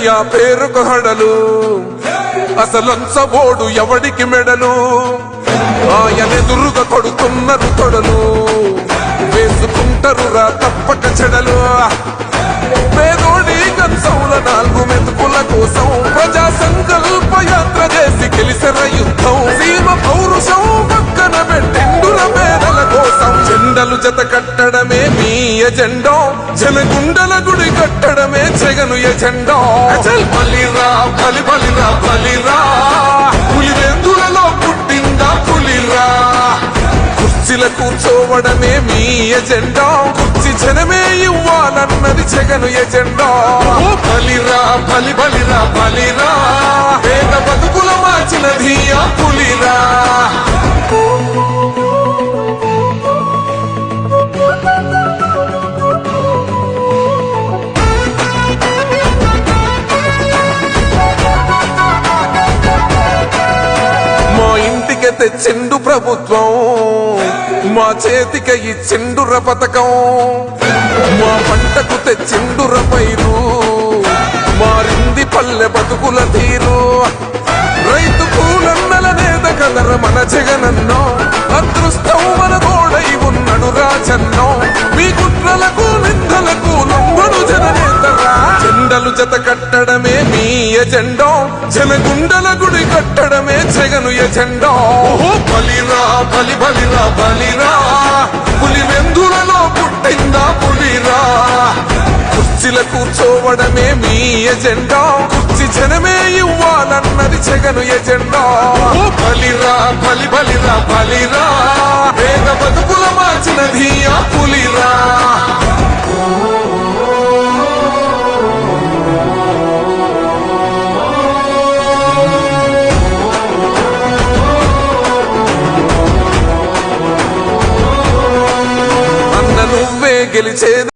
జగనయ్య పేరుకు హడలు అసలంచబోడు ఎవడికి మెడలు ఆయనెదురుగా కొడుతున్నారు తొడలు వేసుకుంటారు రా తప్పక చెడలు పేదోడి కంచంల 4 మెతుకుల కోసం ప్రజా సంకల్ప యాత్ర చేసి గెలిసిన యుద్ధం సీమ పౌరుషం పక్కన పెట్టిండుల పేదల కోసం జెండలు జత కట్టడమే మీ ఎజెండా జనగుండల గుడి కట్టడమే జగను ఎజెండా బలిరా బలి బలిరా బలిరా పులివెందులలో పుట్టిందా పులిరా కుర్చీల కూర్చోవడమే మీ ఎజెండా కుర్చీ జనమే ఇవ్వాలన్నది జగను ఎజెండా బలిరా బలి బలిరా బలిరా పేద బతుకుల మార్చినది ఆ పులిరా తెచ్చిండు ప్రభుత్వం మా చేతికి ఇచ్చిండుర పథకం మా పంటకు తెచ్చిండుర పైరు మారింది పల్లె బతుకుల తీరు రైతు కూలన్నల నేత కదర మన జగనన్నో అదృష్టం మన తోడై ఉన్నాడు రాజన్నో మీ కుట్రలకు నిందలకు లొంగడు జననేతరా జెండలు జత కట్టడమే మీ ఎజెండా జనగుండల గుడి కట్టడమే జగను ఎజెండా బలిరా బలి బలిరా బలిరా పులివెందులలో పుట్టిందా పులిరా కుర్చీల కూర్చోవడమే మీ ఎజెండా కుర్చీ జనమే ఇవ్వాలన్నది జగను ఎజెండా బలిరా బలి బలిరా బలిరా పేద బతుకుల మార్చినది ఆ పులిరా అన్న నువ్వే గెలిచేది